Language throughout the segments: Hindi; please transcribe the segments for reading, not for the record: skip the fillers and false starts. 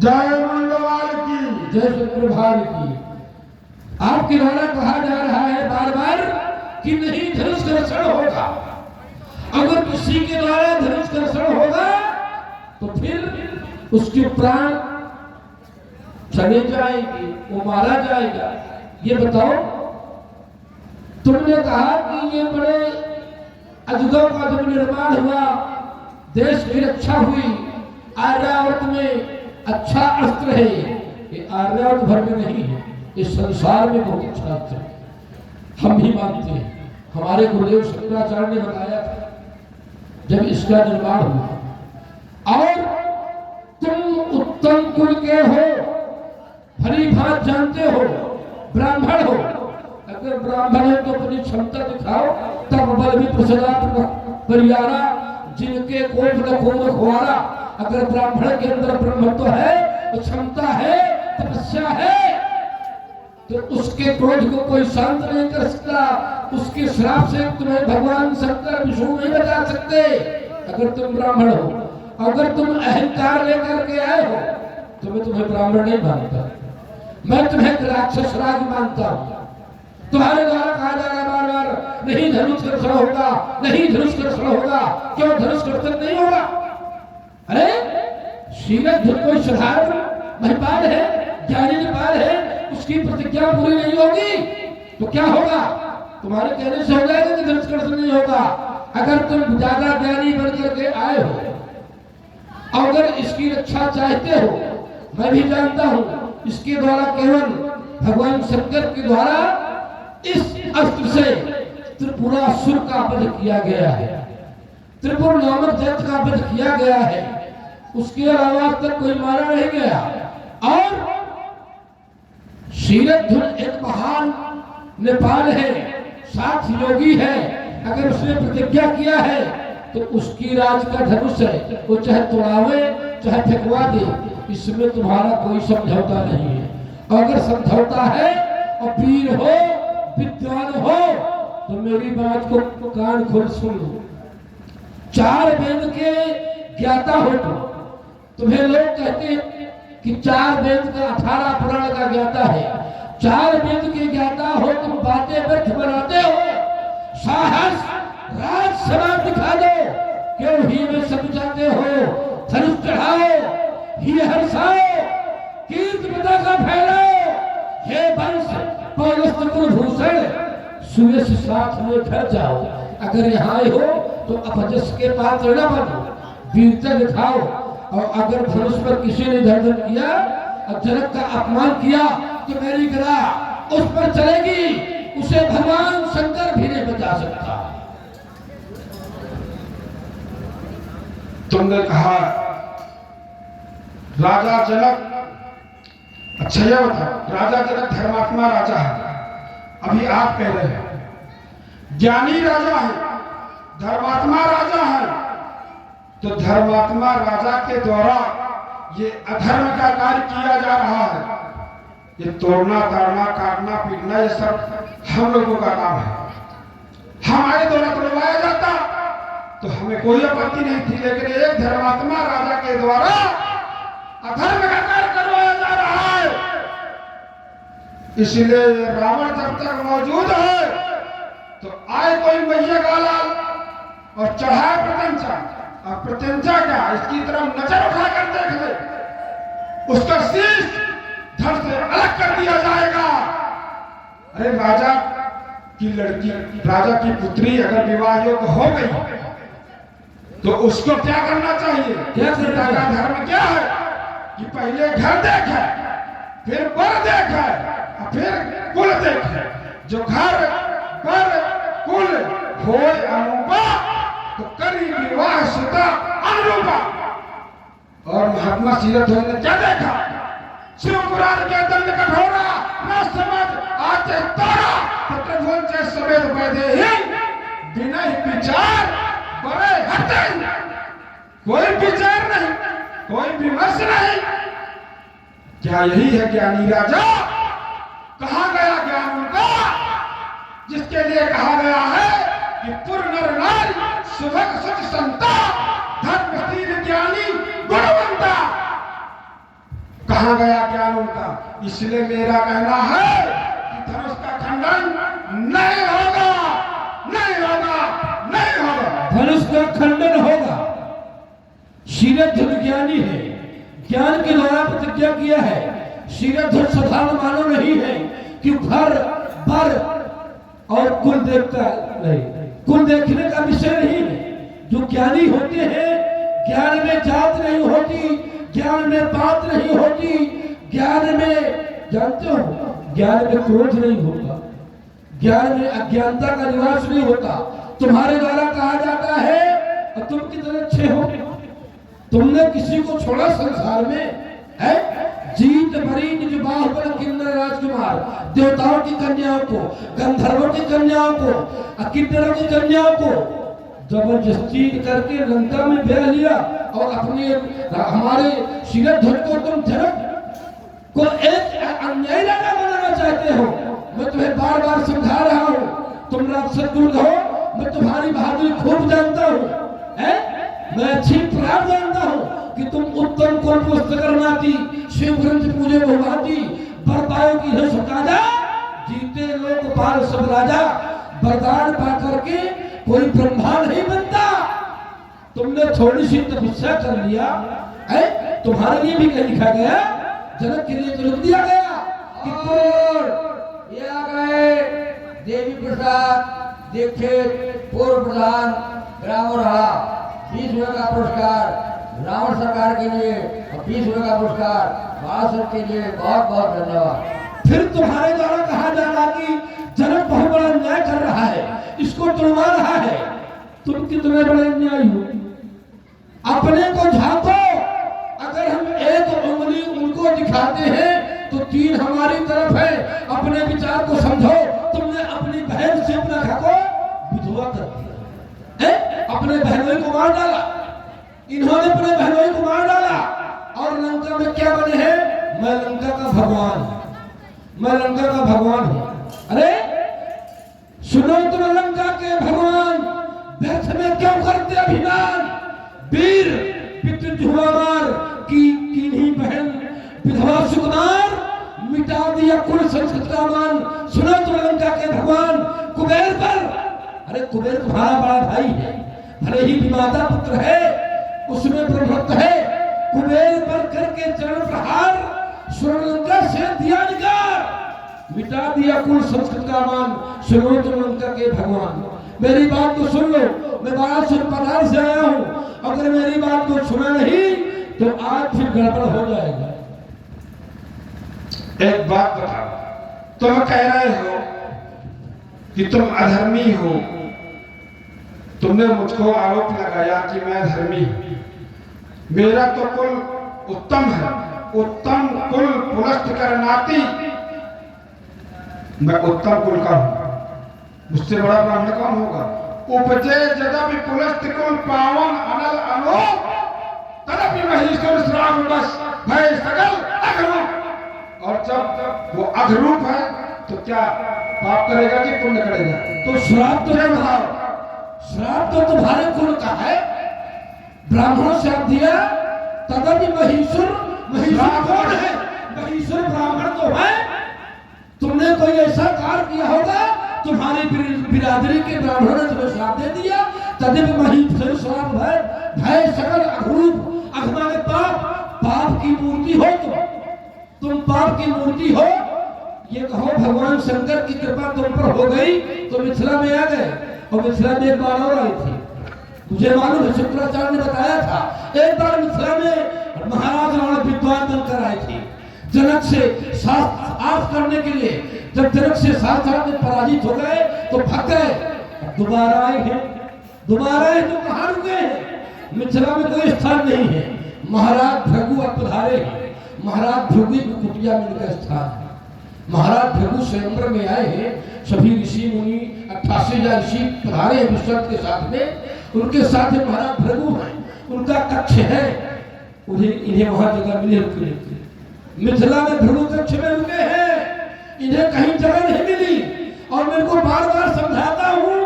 जय मंगलवार की, जय शुक्रवार की। आपके द्वारा कहा जा रहा है बार बार कि नहीं धनुष कर्षण होगा। अगर किसी के द्वारा धनुष कर्षण होगा तो फिर उसके प्राण चले जाएंगे, वो मारा जाएगा। ये बताओ, तुमने कहा कि ये बड़े अजगरों का जब निर्माण हुआ, देश की रक्षा हुई, आर्यावर्त में अच्छा अस्त्र है। ये आर्यावर्त भर में नहीं है, इस संसार में बहुत अच्छा अस्त्र है, हम भी मानते हैं। हमारे गुरुदेव शंकराचार्य ने बताया था जब इसका निर्माण हुआ। और तुम उत्तम कुल के हो, भली भांत जानते हो, ब्राह्मण हो। अगर ब्राह्मण है तो अपनी क्षमता दिखाओ, तब बल भी प्रसदा परियारा, जिनके कोप न खून खुआरा। अगर ब्राह्मण के अंदर ब्रह्मत्व है, तो क्षमता है, तपस्या है, तो उसके क्रोध को कोई शांत नहीं कर सकता। उसके श्राप से तुम्हें भगवान शंकर विष्णु नहीं बचा सकते। अगर तुम ब्राह्मण हो, अगर तुम अहंकार लेकर के आए हो तो मैं तुम्हें ब्राह्मण नहीं मानता, मैं तुम्हें राक्षस राज मानता हूं। तुम्हारे द्वारा कहा जा रहा है बार बार नहीं धनुष कर्षण होगा, नहीं धनुष कर्षण होगा। क्यों धनुष कर्षण नहीं होगा? अरे शीरथ कोई साधारण महिपाल है, ज्ञानी नेपाल है, उसकी प्रतिज्ञा पूरी नहीं होगी तो क्या होगा? तुम्हारे कहने से हो जाएगा कि धनुष कर्षण नहीं होगा। अगर तुम ज्यादा ज्ञानी बन करके आए हो, अगर इसकी रक्षा चाहते हो, मैं भी जानता हूं इसके द्वारा केवल भगवान शंकर के द्वारा इस अस्त्र से त्रिपुरासुर का वध किया गया है, त्रिपुर नामक दैत्य का वध किया गया है। उसके अलावा तक कोई मारा नहीं गया। और शीरधुन एक महान नेपाल है, साथ योगी है। अगर उसने प्रतिज्ञा किया है तो उसकी राज का धनुष है, वो चाहे तोड़ावे चाहे फेंकवा दे, इसमें तुम्हारा कोई समझौता नहीं है। अगर समझौता है और वीर हो, विद्वान हो, तो मेरी बात को कान खोल सुन लो। चार वेद के ज्ञाता हो तुम्हें लोग कहते हैं कि चार वेद का 18 पुराण का ज्ञाता है। चार वेद के ज्ञाता हो, तुम बातें व्यर्थ बनाते हो। साहस राज समाज दिखा दो, क्यों ही में समझाते हो? धनुष चढ़ाओ, ही हर्षाओ, कीर्ति का फैलाओ, हे वंश पौलस्त्य कुलभूषण, सूर्य से साथ में घर जाओ। अगर यहाँ हो तो अपजस के पात्र न बनो, वीरता दिखाओ। और अगर धनुष पर किसी ने दर्शन किया और जनक का अपमान किया तो मेरी गदा उस पर चलेगी, उसे भगवान शंकर भी नहीं बचा सकता। तुमने कहा राजा जनक, अच्छा यह बताओ, राजा जनक धर्मात्मा राजा है, अभी आप कह रहे हैं ज्ञानी राजा है, धर्मात्मा राजा है, तो धर्मात्मा राजा के द्वारा ये अधर्म का कार्य किया जा रहा है। ये तोड़ना, ताड़ना, काटना, पीटना, ये सब हम लोगों का काम है। हमारे द्वारा तोड़वाया जाता तो हमें कोई आपत्ति नहीं थी, लेकिन एक धर्मात्मा राजा के द्वारा अधर्म का कार्य करवाया जा रहा है। इसलिए रावण जब तक मौजूद है तो आए कोई मैया गाला और चढ़ाए प्रत्यंचा, और प्रत्यंचा क्या, इसकी तरफ नजर उठाकर देख ले, उसका शीश धड़ से अलग कर दिया जाएगा। अरे राजा की लड़की, राजा की पुत्री अगर विवाह योग्य हो गई तो उसको क्या करना चाहिए? क्या का धर्म क्या है कि पहले घर देखे, फिर बर देखे, और फिर कुल देखे। जो घर बर कुल हो अनुपा तो करी विवाह सुता अनुरूपा। और महात्मा शीरथ ने क्या देखा? शिव पुराण के दंड कठोरा न समझ आते तारा, पत्र से समेत पैदे ही बिना ही विचार बड़े हटे। कोई विचार नहीं, कोई विमर्श नहीं। क्या यही है ज्ञानी राजा? कहा गया ज्ञान उनका जिसके लिए कहा गया है कि पुर नर नारी सुभग सुख संता, धर्मशील ज्ञानी गुणवंता। कहाँ गया ज्ञान उनका। इसलिए मेरा कहना है कि धनुष का खंडन नहीं होगा, नहीं होगा, नहीं होगा। धनुष का खंडन होगा। शीरध्वज ज्ञानी है, ज्ञान के द्वारा प्रतिज्ञा किया है। शीरध्वज साधारण मानव नहीं है कि घर बर और कुल देखता नहीं, कुल देखने का विषय नहीं है। जो ज्ञानी होते हैं, ज्ञान में जात नहीं होती, ज्ञान में बात नहीं होती, ज्ञान में जानते हो, ज्ञान में क्रोध नहीं होता, ज्ञान में अज्ञानता का निवास नहीं होता। तुम्हारे द्वारा कहा जाता है और तुम कितने अच्छे हो, तुमने किसी को छोड़ा संसार में है। जीत भरी निज बाहुबल किन्नर राजकुमार, देवताओं की कन्याओं को, गंधर्वों की कन्याओं को, किन्नरों की कन्याओं को जबरदस्ती करके लंका में ब्याह लिया और अपने हमारे शीरध्वज को तुम जनक को एक अन्यायी राजा बनाना चाहते हो। मैं तुम्हें बार बार समझा रहा हूँ, तुम राक्षस दूर हो, मैं तुम्हारी बहादुरी खूब जानता हूँ, मैं अच्छी प्रकार जानता हूँ कि तुम उत्तम कुल पुस्तकर्माती, शिव ग्रंथ पूजे भगवाती, बरपायों की है सकाजा, जीते लोग पाल सब राजा, वरदान पा करके कोई ब्रह्मा नहीं बनता। तुमने थोड़ी सी तपस्या कर लिया है, तुम्हारे लिए भी क्या लिखा गया, जनक के लिए तो लिख दिया गया कि ये आ गए देवी प्रसाद दीक्षित पूर्व प्रधान ग्राम रहा 20 रुपए का पुरस्कार रावण सरकार के लिए और 20 रुपए का पुरस्कार बासर के लिए बहुत बहुत धन्यवाद। फिर तुम्हारे द्वारा कहा जा रहा कि जनक बहुत बड़ा अन्याय कर रहा है, इसको तुड़वा रहा है। तुम कितने बड़े अन्यायी हो, अपने को झांको। अगर हम एक उंगली उनको दिखाते हैं तो 3 हमारी तरफ है। अपने विचार को समझो। तुमने अपनी बहन से अपना घर को विधवा कर दिया है, अपने बहनों को मार डाला, इन्होंने अपने बहनों को मार डाला और लंका में क्या बने हैं, मैं लंका का भगवान, मैं लंका का भगवान हूं। अरे सुनो तुम लंका के भगवान, व्यर्थ में क्यों करते अभिमान। वीर पितृमार की किन्हीं बहन विधवा सुकुमार, मिटा दिया कुल संस्कृत का मान। सुनो तुम लंका के भगवान, कुबेर पर, अरे कुबेर तुम्हारा बड़ा भाई है, भले ही विमाता पुत्र है, उसमें प्रभुत्व है। कुबेर पर करके चरण प्रहार, स्वर्णलंका से दिया निकार, मिटा दिया कुल संस्कृत का मान। सुनो तुम लंका के भगवान, मेरी बात को सुन लो। मैं 1250 से आया हूँ, अगर मेरी बात को सुना नहीं तो आज फिर गड़बड़ हो जाएगा। एक बात बताओ, तुम कह रहे हो कि तुम अधर्मी हो, तुमने मुझको आरोप लगाया कि मैं धर्मी हूं। मेरा तो कुल उत्तम है, उत्तम कुल पुलस्त करनाती, मैं उत्तम कुल का हूं, मुझसे बड़ा ब्राह्मण कौन होगा। उपजे जगत पुलस्त कुल पावन अनल अनूप, तदपि महीश्वर श्राप बस भय सगल अघरूप। और जब वो अघरूप है तो क्या पाप करेगा कि पुण्य करेगा। तो श्राप तो बताओ, श्राप तो तुम्हारे कुल का है, ब्राह्मण श्राप दिया, तदपि महीश्वर, महीश्वर कौन है, महीश्वर ब्राह्मण तो है। तुमने कोई ऐसा कार्य किया होगा, तुम्हारी बिरादरी के ब्राह्मणों ने तुम्हें श्राप दे दिया, तदपि महीश्वर श्राप भय सकल अघरूप। अघमा में पाप, पाप की मूर्ति हो तुम पाप की मूर्ति हो। ये कहो भगवान शंकर की कृपा तुम पर हो गई तो मिथिला में आ गए, और मिथिला में एक बार और आई थी, मुझे मालूम है, शुक्राचार्य ने बताया था। एक बार मिथिला में महाराज राणा विद्वान बनकर आए थे जनक से साथ करने के लिए। जब जनक से साथ में पराजित हो गए तो भाग गए, दोबारा आए हैं, दोबारा आए तो कहाँ रुके हैं, मिथिला में कोई स्थान नहीं है। महाराज भृगु अब पधारे हैं, महाराज भृगु की कुटिया में इनका स्थान है। महाराज भृगु स्वयंवर में आए हैं, सभी ऋषि मुनि 88 ऋषि पधारे हैं विश्व के साथ में, उनके साथ महाराज भृगु हैं, उनका कक्ष है, इन्हें वहां जगह मिली रुकने की। मिथिला में भृगु कक्ष में रुके हैं, इन्हें कहीं जगह नहीं मिली। और मेरे को बार बार समझाता हूँ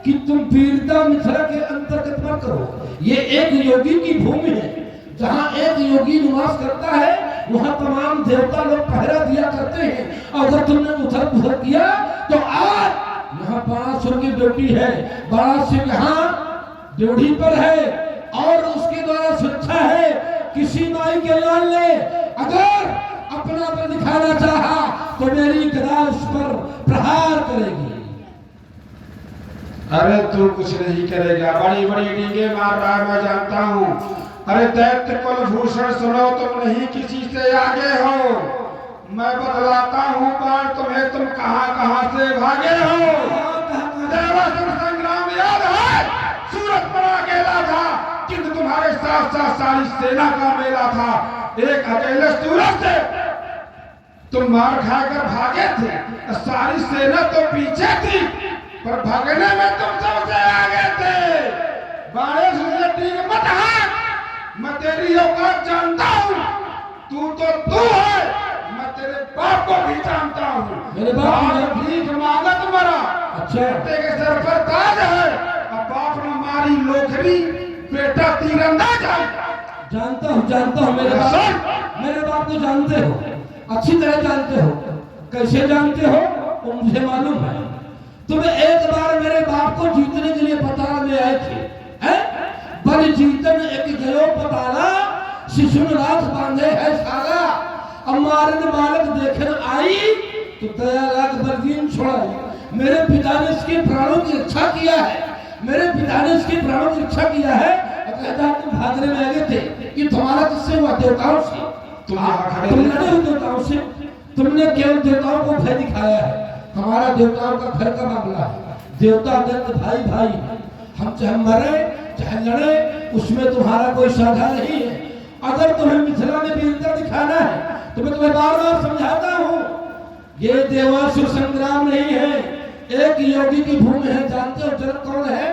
कि तुम वीरता मिथिला के अंतर्गत मत करो। ये एक योगी की भूमि है, जहाँ एक योगी निवास करता है वहाँ तमाम देवता लोग पहरा दिया करते हैं, और अगर तुमने उधर उधर किया तो आज यहाँ बाणासुर की ड्यूटी है, बाणासुर यहाँ ड्यूटी पर है और उसके द्वारा शिक्षा है। किसी माई के लाल ने अगर अपना पर दिखाना चाहा तो मेरी गदा उस पर प्रहार करेगी। अरे तू कुछ नहीं करेगा, बड़ी बड़ी डींगे मार रहा है, मैं जानता हूँ। अरे दैत्य कुलभूषण सुनो, तुम नहीं किसी से आगे हो, मैं बतलाता हूँ बाण तुम्हें, तुम कहाँ कहाँ से भागे हो। देवासुर संग्राम याद है? सूरत पर अकेला था, किंतु तुम्हारे साथ साथ सारी सेना का मेला था। एक अकेले सूरज से तुम मार खाकर भागे थे, सारी सेना तो पीछे थी, पर भागने में तुम सबसे आगे थे। बाणेश से ठीक मत हाथ, मैं तेरी औकात जानता हूँ। तू तो तू है, मैं तेरे बाप को भी जानता हूँ। मेरे बाप भीख मांगत मरा, अच्छा। बेटे के सर पर ताज है, अब बाप ने मारी लोखरी, बेटा तीरंदाज है। जानता हूँ मेरे बाप को जानते हो, अच्छी तरह जानते हो। कैसे जानते हो वो मुझे मालूम है। तुम एक बार मेरे बाप को जीतने के लिए पताल में आए थे, हैं? बल जीतन एक गयो पताला, शिशु रात बांधे है साला। अब मारन बालक देखने आई तो दया लाग बर्दीन छोड़ाई। मेरे पिता ने इसके प्राणों की रक्षा किया है, मेरे पिता ने इसके प्राणों की रक्षा किया है। कहता तुम भागने में आगे थे, ये तुम्हारा किससे हुआ? देवताओं से। तुम लड़े हो देवताओं से, तुमने केवल देवताओं को भय दिखाया है। हमारा देवताओं का घर का मामला है, देवता दत्त भाई भाई, हम चाहे मरे चाहे लड़े, उसमें तुम्हारा कोई साझा नहीं है। अगर तुम्हें मिथिला में वीरता दिखाना है तो मैं तुम्हें बार बार समझाता हूँ, ये देवासुर संग्राम नहीं है, एक योगी की भूमि है। जानते हो जनक कौन है?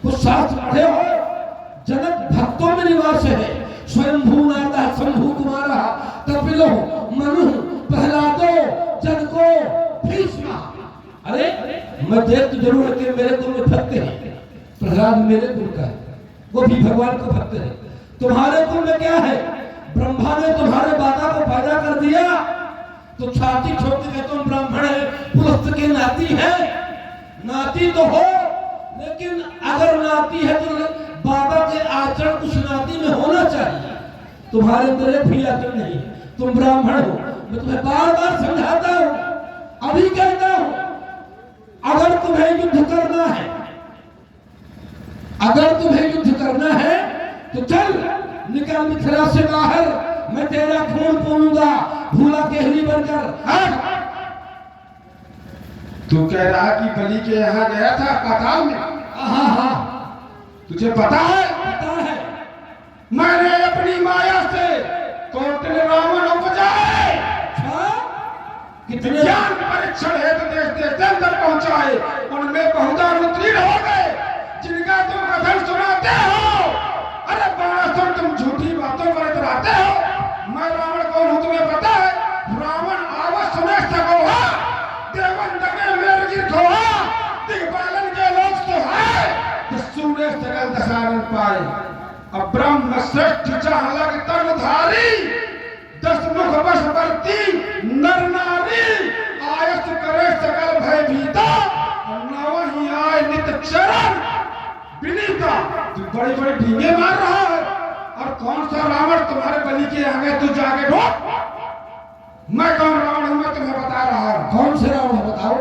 कुछ शास्त्र पढ़े हो? जनक भक्तों में निवास है। स्वयंभू नारदा शंभु कुमारा कपिलो मनु प्रहलादो जनको भीष्मा। अरे मैं देख तो जरूर है कि मेरे कुल में भक्त हैं, प्रहलाद मेरे कुल का है, वो भी भगवान का भक्त है। तुम्हारे कुल में क्या है? ब्रह्मा ने तुम्हारे बाबा को पैदा कर दिया तो छाती ठोक के तुम ब्राह्मण है, पुलस्त के नाती है। नाती तो हो, लेकिन अगर नाती है तो बाबा के आचरण उस नाती में होना चाहिए। तुम्हारे अंदर एक भी आचरण नहीं, तुम ब्राह्मण हो। मैं तुम्हें बार बार समझाता हूँ, अभी कहता हूँ, अगर तुम्हें युद्ध करना है, अगर तुम्हें युद्ध करना है तो चल निकल मिथिला से बाहर, मैं तेरा खून पूंगा भूला केहरी बनकर। तू कह रहा कि बलि के यहाँ गया था पाताल में? हाँ, तुझे पता है? पता है। मैंने अपनी माया से कौटिल रावण उपजा है। कितने ज्ञान परीक्षण है तो देश देश के अंदर पहुंचाए, उनमें बहुत अनुतीर्ण हो गए, जिनका तुम कथन सुनाते हो। अरे बाणासुर, तुम झूठी बातों पर इतराते हो। मैं रावण कौन हूँ तुम्हें पता है? रावण आवत सुने सकोहा, देवन दगे मेर गिर खोहा, दिग्पालन के लोग सुहाए, सुने सगल दशानन पाए। अब ब्रह्म श्रेष्ठ चाहलक तनधारी, दस मुख बशवर्ती नर नारी, आयस करे सकल भय भीता, नवहि आय नित चरण विनीता। तू बड़ी बड़ी ढींगे मार रहा है, और कौन सा रावण तुम्हारे बलि के आगे तू जाके ढोक? मैं कौन रावण हूं, मैं तुम्हें बता रहा हूं। कौन से रावण है बताओ?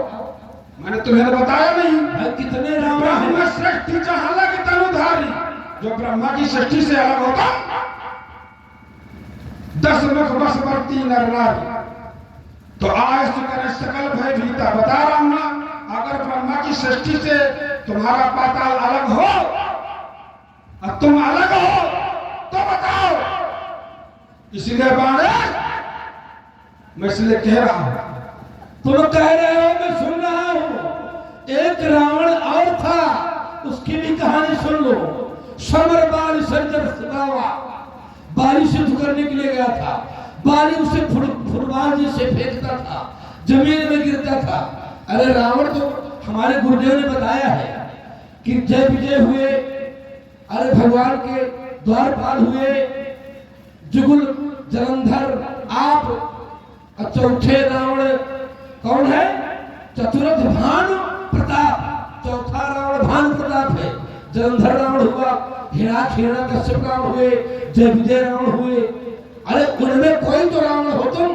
मैंने तुम्हें बताया नहीं? कितने रावण ब्रह्म सृष्टि चाहलक तनुधारी, जो ब्रह्मा की सृष्टि से अलग होता, दस मुख बशवर्ती नर नारी, तो आयस करे सकल भय भीता। बता रहा हूं ना, अगर ब्रह्मा की सृष्टि से तुम्हारा पाताल अलग हो और तुम अलग हो तो बताओ। इसलिए बाणेश, मैं इसलिए कह रहा हूं। तुम कह रहे हो, मैं सुन रहा हूं। एक रावण और था, उसकी भी कहानी सुन लो। समर बाल संजर सदावा, बारिश युद्ध करने के लिए गया था। बाली उसे फुटबॉल जैसे फेंकता था, जमीन में गिरता था। अरे रावण तो हमारे गुरुदेव ने बताया है कि जय विजय हुए, अरे भगवान के द्वारपाल हुए, जुगुल जलंधर आप और चौथे रावण कौन है? चतुर्थ भानु प्रताप। चौथा रावण भानु प्रताप है। जलंधर रावण हुआ, हिरण्यकश्यप रावण हुए, जयविजय रावण हुए। अरे उनमें कोई तो रावण हो तुम।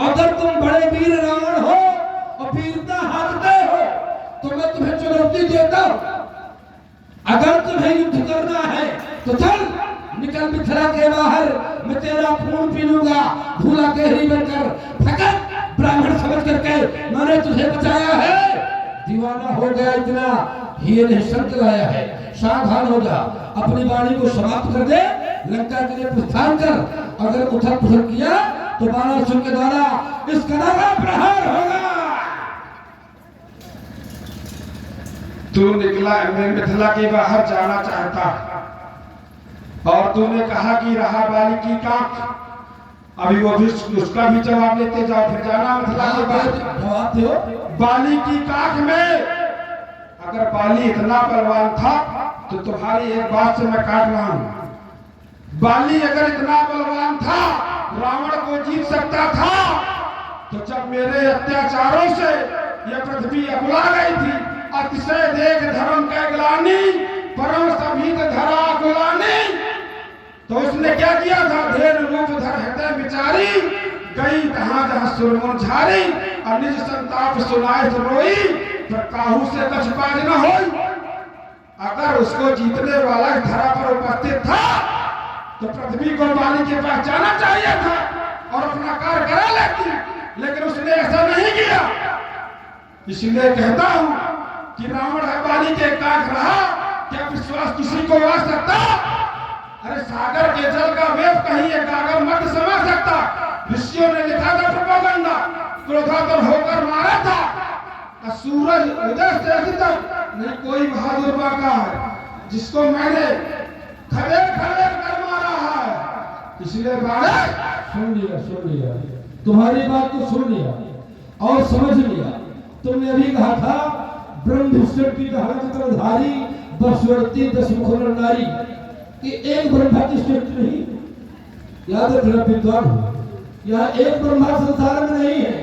अगर तुम बड़े वीर रावण हो और वीरता हारते हो तो मैं तुम्हें चुनौती देता हूं। अगर तुम्हें युद्ध करना है तो चल निकल मिथिला के बाहर, मैं तेरा खून पी लूंगा भूला केहरी बनकर। फकत ब्राह्मण समझ करके मैंने तुझे बचाया है। दीवाना हो गया इतना, ये ने शर्त लाया है, सावधान हो जा, अपनी वाणी को समाप्त कर दे, लंका के लिए प्रस्थान कर। अगर उथल पुथल किया तो बाणासुर के द्वारा इस कड़ा का प्रहार होगा। तू निकला, मैं मिथिला के बाहर जाना चाहता और तूने कहा कि रहा बाली की कांख। अभी वो भी उसका भी जवाब लेते जाओ, फिर जाना मिथिला के बाहर। जवाब दो। बाली की कांख में अगर बाली इतना बलवान था तो तुम्हारी एक बात से मैं काट रहा हूं। बाली अगर इतना बलवान था, रावण को जीत सकता था, तो जब मेरे अत्याचारों से यह पृथ्वी अकुला गई थी, अतिशय देख धर्म का ग्लानि, परम सभीत धरा गुलानी, तो उसने क्या किया था? ढेर रूप धर हृदय विचारी, गई तहां जहां सुरमुन झारी, और निज संताप सुनाए तो रोई, पर काहू से कछ पाज न होई। अगर उसको जीतने वाला धरा पर उपस्थित था तो पृथ्वी को बाली के पास जाना चाहिए था और अपना कार्य करा लेती, लेकिन उसने ऐसा नहीं किया। इसलिए कहता हूं कि रावण है बाली के काख रहा, क्या विश्वास किसी को आ सकता? अरे सागर के जल का वेव कहीं एक गागर मत समझ सकता। ऋषियों ने लिखा था प्रोपेगेंडा, क्रोधातुर होकर मारा था, सूरज उदय से अभी तक नहीं कोई बहादुर बाका है जिसको मैंने खदेड़ खदेड़ कर मारा है। इसलिए सुन लिया, तुम्हारी बात को सुन लिया और समझ लिया। तुमने अभी कहा था ब्रह्म की धारी बसवर्ती 10 मुख नारी, कि एक ब्रह्मा की सृष्टि नहीं। याद रखना विद्वान हो, यहाँ एक ब्रह्मा संसार में नहीं है।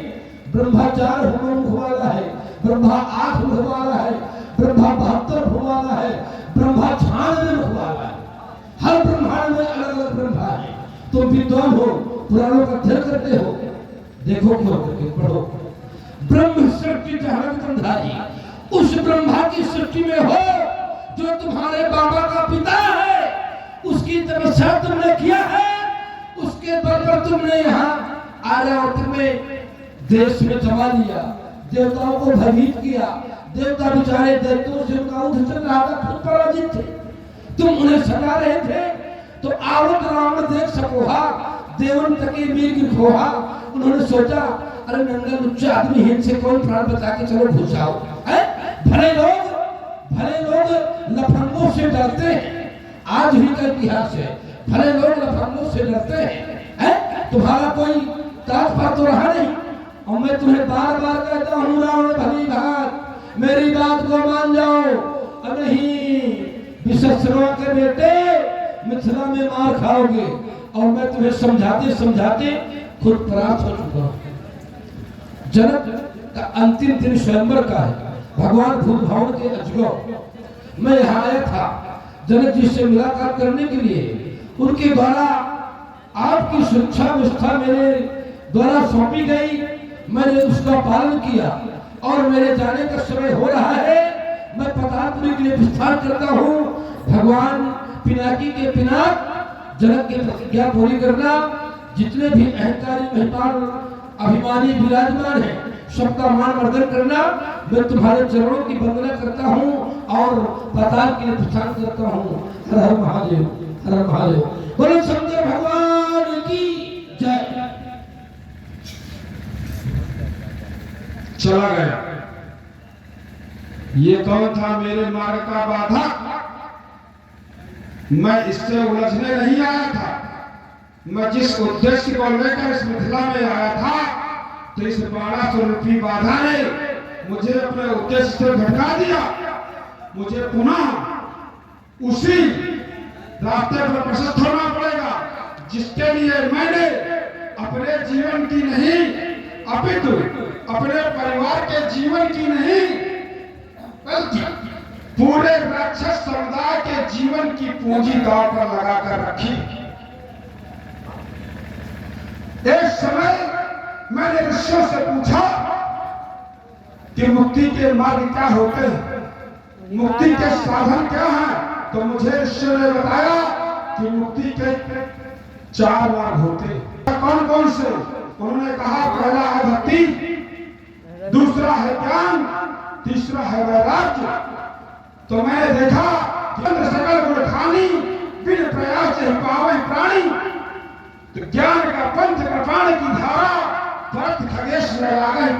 ब्रह्मा 4 मुख वाला है, ब्रह्मा 8 मुख वाला है, ब्रह्मा 72 मुख वाला है, ब्रह्मा 96 मुख वाला है। हर ब्रह्मांड में अलग अलग ब्रह्मा है। तुम विद्वान हो, पुराणों का अध्ययन करते हो, देखो क्यों करके पढ़ो। ब्रह्म सृष्टि जहां उस ब्रह्मा की सृष्टि में हो जो तुम्हारे बाबा का पिता है, उसकी तपस्या तुमने किया है, उसके बल पर तुमने यहाँ आर्यावर्त में देश में जमा लिया, देवताओं को भयभीत किया। देवता बेचारे दैत्यों से उनका युद्ध चल रहा था, खुद पराजित थे, तुम उन्हें सजा रहे थे। तो आवत रावण देख सकोहा, देवन तके वीर की खोहा। उन्होंने सोचा अरे नंगा लुच्चा आदमी है, इनसे कौन प्राण बचा के चलो घुस जाओ। भले लोग लफंगों से डरते हैं, आज भी का इतिहास है। भले लोग लफंगों से डरते हैं, तुम्हारा कोई ताकत तो रहा नहीं। और मैं तुम्हें बार बार कहता हूँ रावण भली भात मेरी बात को मान जाओ, और नहीं विशस्त्रों के बेटे मिथिला में मार खाओगे। और मैं तुम्हें समझाते समझाते खुद परास्त हो चुका हूँ। जनक का अंतिम दिन स्वयंवर का है, भगवान भूभावन के अजगौ। मैं यहाँ आया था जनक जी से मुलाकात करने के लिए। उनके द्वारा आपकी सुरक्षा व्यवस्था मेरे द्वारा सौंपी गई, मैंने उसका पालन किया और मेरे जाने का समय हो रहा है। मैं पतालपुरी के लिए विस्तार करता हूँ। भगवान पिनाकी के पिनाक जनक की प्रतिज्ञा पूरी करना। जितने भी अहंकारी महिमान अभिमानी विराजमान है, सबका मान मर्दन करना। मैं तुम्हारे चरणों की वंदना करता हूँ और पताल के लिए विस्तार करता हूँ। हर हर महादेव, हर हर महादेव। बोलो शंकर भगवान की जय। चला गया। ये कौन था मेरे मार्ग का बाधा? मैं इससे उलझने नहीं आया था। मैं जिस उद्देश्य को लेकर इस मिथिला में आया था, तो इस बाणासुर रूपी बाधा ने मुझे अपने उद्देश्य से भटका दिया। मुझे पुनः उसी रास्ते पर प्रशस्त होना पड़ेगा जिसके लिए मैंने अपने जीवन की नहीं अपितु अपने परिवार के जीवन की नहीं बल्कि पूरे राक्षस समुदाय के जीवन की पूंजी दांव पर लगाकर रखी। एक समय मैंने ऋषियों से पूछा कि मुक्ति के मार्ग क्या होते हैं, मुक्ति के साधन क्या हैं, तो मुझे ऋषियों ने बताया कि मुक्ति के 4 मार्ग होते हैं। कौन कौन से? उन्होंने कहा पहला है भक्ति, दूसरा है ज्ञान, तीसरा है वैराग्य। तो मैंने देखा कि सकल गुण खानी बिन प्रयास ही पावे प्राणी। तो ज्ञान का पंथ कृपाण की धारा भरत खगेश में आ गई।